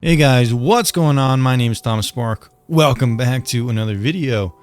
Hey guys, what's going on? My name is Thomas Spark. Welcome back to another video.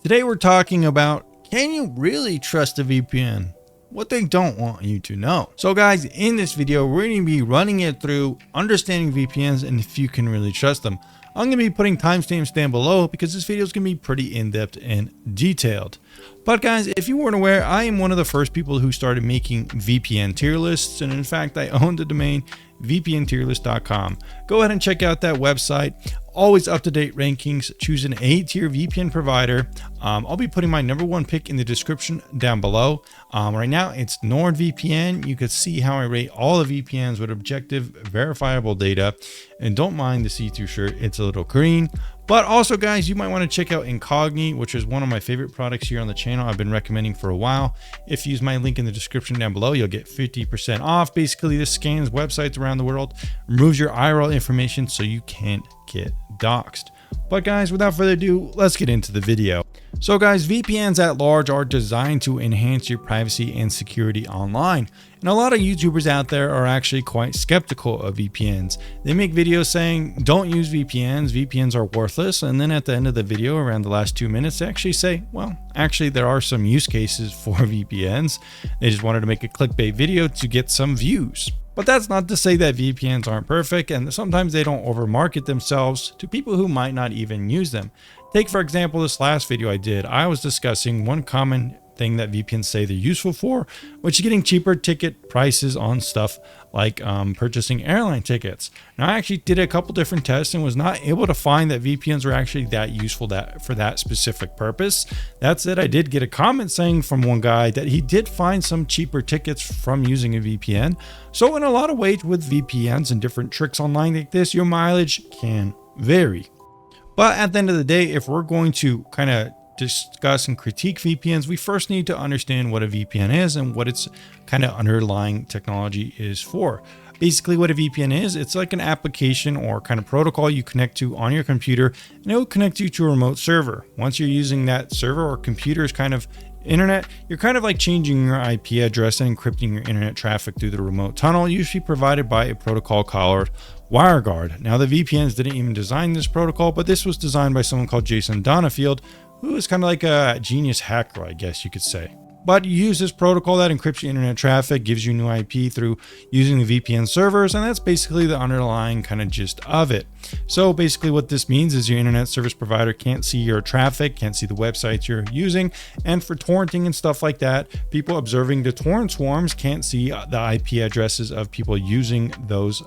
Today we're talking about, can you really trust a VPN? What they don't want you to know. So guys, in this video, we're going to be running it through understanding VPNs and if you can really trust them. I'm going to be putting timestamps down below because this video is going to be pretty in-depth and detailed. But guys, if you weren't aware, I am one of the first people who started making VPN tier lists. And in fact, I own the domain vpntierlist.com. Go ahead and check out that website. Always up-to-date rankings. Choose an A-tier VPN provider. I'll be putting my #1 pick in the description down below. Right now, it's NordVPN. You can see how I rate all the VPNs with objective, verifiable data. And don't mind the see-through shirt. It's a little green. But also, guys, you might want to check out Incogni, which is one of my favorite products here on the channel. I've been recommending for a while. If you use my link in the description down below, you'll get 50% off. Basically, this scans websites around the world, removes your IRL information so you can't get doxxed. But guys, without further ado, let's get into the video. So guys, VPNs at large are designed to enhance your privacy and security online. And a lot of YouTubers out there are actually quite skeptical of VPNs. They make videos saying, don't use VPNs, VPNs are worthless. And then at the end of the video, around the last 2 minutes, they actually say, well, actually there are some use cases for VPNs. They just wanted to make a clickbait video to get some views. But that's not to say that VPNs aren't perfect, and sometimes they don't overmarket themselves to people who might not even use them. Take, for example, this last video I did. I was discussing one common thing that VPNs say they're useful for, which is getting cheaper ticket prices on stuff like purchasing airline tickets. Now, I actually did a couple different tests and was not able to find that VPNs were actually that useful for that specific purpose. That said, I did get a comment saying from one guy that he did find some cheaper tickets from using a VPN. So in a lot of ways with VPNs and different tricks online like this, your mileage can vary. But at the end of the day, if we're going to kind of discuss and critique VPNs, we first need to understand what a VPN is and what its kind of underlying technology is for. Basically, what a VPN is, it's like an application or kind of protocol you connect to on your computer, and it will connect you to a remote server. Once you're using that server or computer's kind of internet, you're kind of like changing your IP address and encrypting your internet traffic through the remote tunnel, usually provided by a protocol called WireGuard. Now, the VPNs didn't even design this protocol, but this was designed by someone called Jason Donenfeld, who is kind of like a genius hacker, I guess you could say. But you use this protocol that encrypts your internet traffic, gives you new IP through using the VPN servers, and that's basically the underlying kind of gist of it. So basically what this means is your internet service provider can't see your traffic, can't see the websites you're using, and for torrenting and stuff like that, people observing the torrent swarms can't see the IP addresses of people using those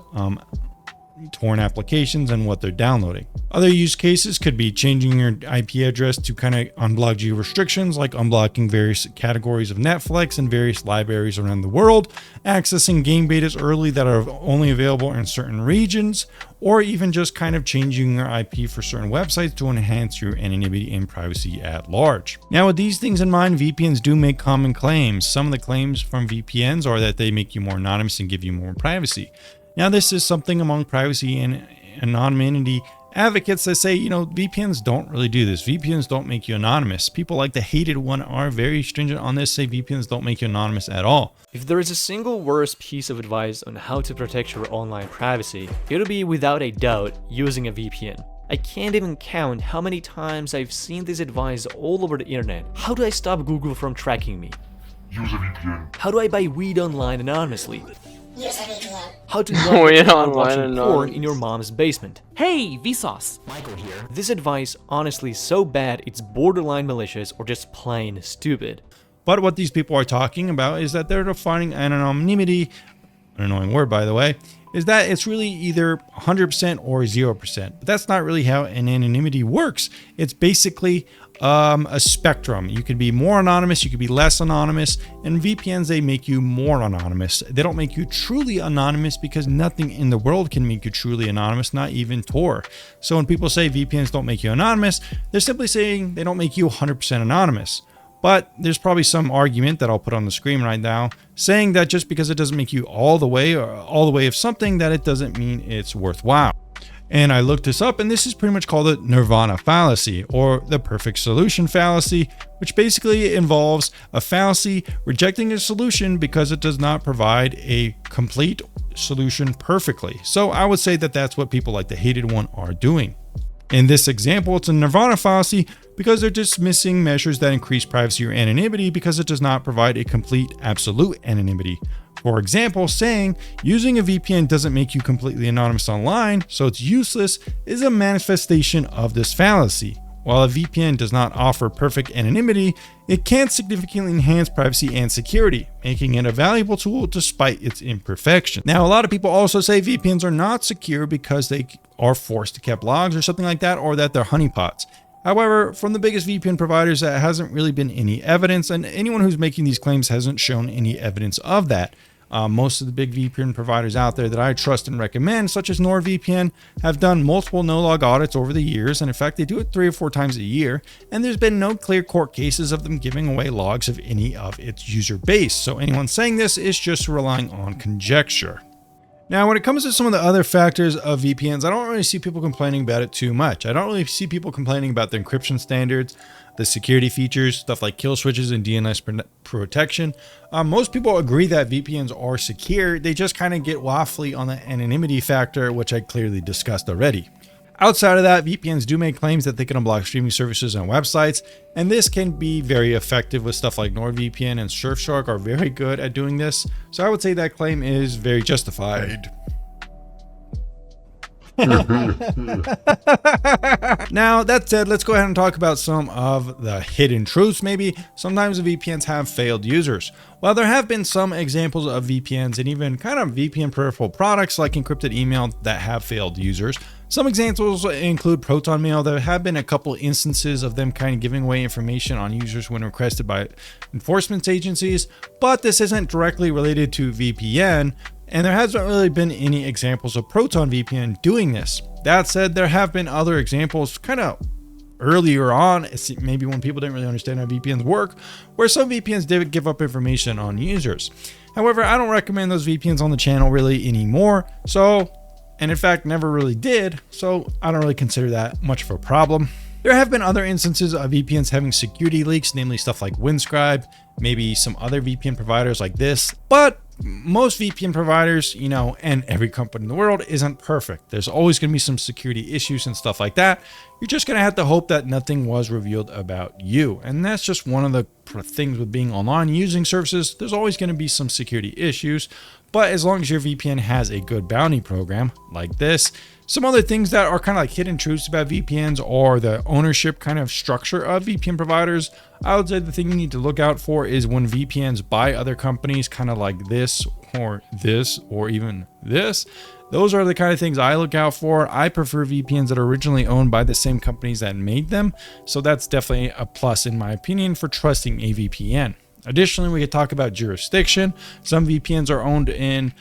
torrent applications and what they're downloading. Other use cases could be changing your IP address to kind of unblock geo restrictions, like unblocking various categories of Netflix and various libraries around the world, accessing game betas early that are only available in certain regions, or even just kind of changing your IP for certain websites to enhance your anonymity and privacy at large. Now, with these things in mind, VPNs do make common claims. Some of the claims from VPNs are that they make you more anonymous and give you more privacy. Now, this is something among privacy and anonymity advocates that say, VPNs don't really do this. VPNs don't make you anonymous. People like the hated one are very stringent on this, say VPNs don't make you anonymous at all. If there is a single worst piece of advice on how to protect your online privacy, it'll be without a doubt using a VPN. I can't even count how many times I've seen this advice all over the internet. How do I stop Google from tracking me? Use a VPN. How do I buy weed online anonymously? How to Wait, not online watching porn in your mom's basement? Hey, Vsauce! Michael here. This advice honestly so bad it's borderline malicious or just plain stupid. But what these people are talking about is that they're defining anonymity, an annoying word by the way, is that it's really either 100% or 0%. But that's not really how an anonymity works. It's basically a spectrum. You could be more anonymous, you could be less anonymous, and VPNs, they make you more anonymous. They don't make you truly anonymous because nothing in the world can make you truly anonymous, not even Tor. So when people say VPNs don't make you anonymous, they're simply saying they don't make you 100% anonymous. But there's probably some argument that I'll put on the screen right now saying that just because it doesn't make you all the way of something, that it doesn't mean it's worthwhile. And I looked this up, and this is pretty much called the Nirvana Fallacy, or the perfect solution fallacy, which basically involves a fallacy rejecting a solution because it does not provide a complete solution perfectly. So I would say that that's what people like the hated one are doing. In this example, it's a Nirvana fallacy because they're dismissing measures that increase privacy or anonymity because it does not provide a complete absolute anonymity. For example, saying using a VPN doesn't make you completely anonymous online, so it's useless, is a manifestation of this fallacy. While a VPN does not offer perfect anonymity, it can significantly enhance privacy and security, making it a valuable tool despite its imperfection. Now, a lot of people also say VPNs are not secure because they are forced to keep logs or something like that, or that they're honeypots. However, from the biggest VPN providers, that hasn't really been any evidence, and anyone who's making these claims hasn't shown any evidence of that. Most of the big VPN providers out there that I trust and recommend, such as NordVPN, have done multiple no-log audits over the years, and in fact, they do it 3 or 4 times a year, and there's been no clear court cases of them giving away logs of any of its user base. So anyone saying this is just relying on conjecture. Now, when it comes to some of the other factors of VPNs, I don't really see people complaining about it too much. I don't really see people complaining about the encryption standards, the security features, stuff like kill switches and DNS protection. Most people agree that VPNs are secure. They just kind of get waffly on the anonymity factor, which I clearly discussed already. Outside of that, VPNs do make claims that they can unblock streaming services and websites, and this can be very effective with stuff like NordVPN and Surfshark are very good at doing this. So I would say that claim is very justified. Now, that said, let's go ahead and talk about some of the hidden truths. Maybe sometimes VPNs have failed users. While there have been some examples of VPNs and even kind of VPN peripheral products like encrypted email that have failed users, some examples include Proton Mail. There have been a couple instances of them kind of giving away information on users when requested by enforcement agencies, but this isn't directly related to VPN, and there hasn't really been any examples of Proton VPN doing this. That said, there have been other examples kind of earlier on, maybe when people didn't really understand how VPNs work, where some VPNs did give up information on users. However, I don't recommend those VPNs on the channel really anymore, and in fact never really did, so I don't really consider that much of a problem. There have been other instances of VPNs having security leaks, namely stuff like Windscribe, maybe some other VPN providers like this, but most VPN providers, and every company in the world isn't perfect. There's always going to be some security issues and stuff like that. You're just going to have to hope that nothing was revealed about you. And that's just one of the things with being online using services. There's always going to be some security issues, but as long as your VPN has a good bounty program like this, some other things that are kind of like hidden truths about VPNs or the ownership kind of structure of VPN providers, I would say the thing you need to look out for is when VPNs buy other companies, kind of like this or even this. Those are the kind of things I look out for. I prefer VPNs that are originally owned by the same companies that made them. So that's definitely a plus in my opinion for trusting a VPN. Additionally, we could talk about jurisdiction. Some VPNs are owned in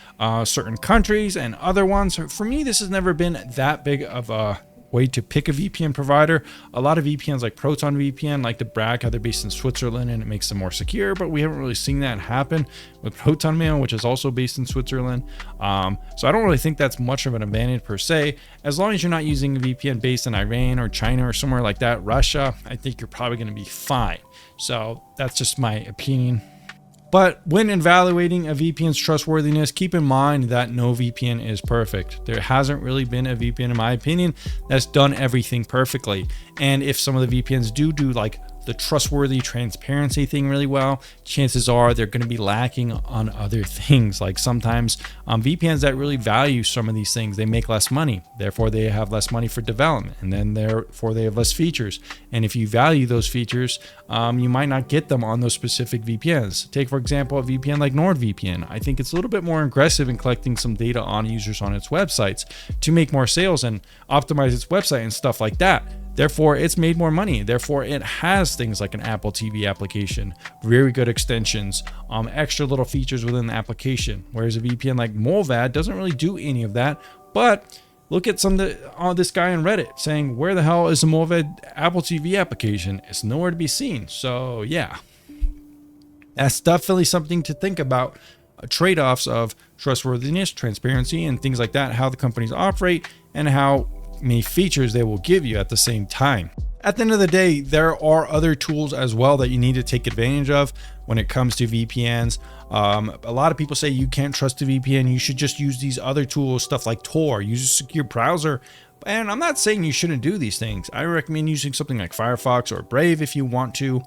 certain countries and other ones. For me, this has never been that big of a way to pick a VPN provider. A lot of VPNs like Proton VPN like to brag how they're based in Switzerland and it makes them more secure, but we haven't really seen that happen with Proton Mail, which is also based in Switzerland. So I don't really think that's much of an advantage per se. As long as you're not using a VPN based in Iran or China or somewhere like that, Russia, I think you're probably going to be fine. So that's just my opinion. But when evaluating a VPN's trustworthiness, keep in mind that no VPN is perfect. There hasn't really been a VPN, in my opinion, that's done everything perfectly. And if some of the VPNs do like the trustworthy transparency thing really well, chances are they're going to be lacking on other things. Like sometimes VPNs that really value some of these things, they make less money. Therefore, they have less money for development, and then therefore they have less features. And if you value those features, you might not get them on those specific VPNs. Take, for example, a VPN like NordVPN. I think it's a little bit more aggressive in collecting some data on users on its websites to make more sales and optimize its website and stuff like that. Therefore, it's made more money. Therefore, it has things like an Apple TV application, very good extensions, extra little features within the application. Whereas a VPN like Molvad doesn't really do any of that. But look at this guy on Reddit saying, where the hell is the Molvad Apple TV application? It's nowhere to be seen. So yeah, that's definitely something to think about. Trade-offs of trustworthiness, transparency, and things like that, how the companies operate, and how many features they will give you at the same time. At the end of the day, there are other tools as well that you need to take advantage of when it comes to VPNs. A lot of people say you can't trust a VPN. You should just use these other tools, stuff like Tor, use a secure browser. And I'm not saying you shouldn't do these things. I recommend using something like Firefox or Brave if you want to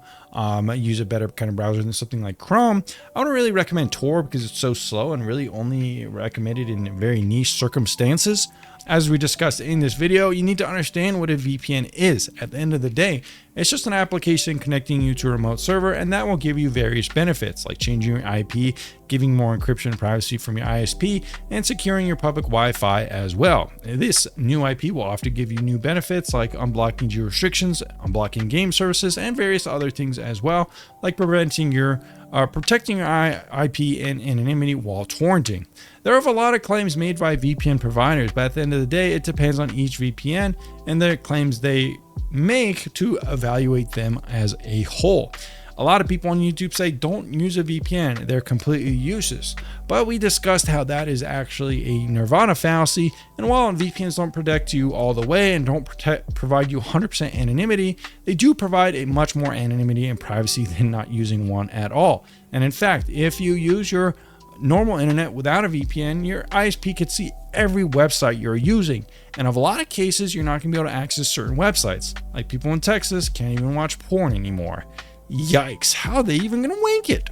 use a better kind of browser than something like Chrome. I don't really recommend Tor because it's so slow and really only recommended in very niche circumstances. As we discussed in this video, you need to understand what a VPN is. At the end of the day, it's just an application connecting you to a remote server, and that will give you various benefits like changing your IP, giving more encryption and privacy from your ISP, and securing your public Wi-Fi as well. This new IP will often give you new benefits like unblocking geo restrictions, unblocking game services, and various other things as well, like protecting your IP and anonymity while torrenting. There are a lot of claims made by VPN providers, but at the end of the day, it depends on each VPN and the claims they make to evaluate them as a whole. A lot of people on YouTube say don't use a VPN, they're completely useless. But we discussed how that is actually a Nirvana fallacy, and while VPNs don't protect you all the way and don't provide you 100% anonymity, they do provide a much more anonymity and privacy than not using one at all. And in fact, if you use your normal internet without a VPN, your ISP could see every website you're using. And of a lot of cases, you're not going to be able to access certain websites. Like people in Texas can't even watch porn anymore. Yikes, how are they even going to wink it?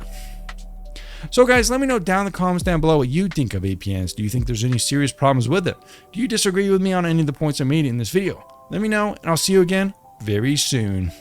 So guys, let me know down in the comments down below what you think of VPNs. Do you think there's any serious problems with it? Do you disagree with me on any of the points I made in this video? Let me know, and I'll see you again very soon.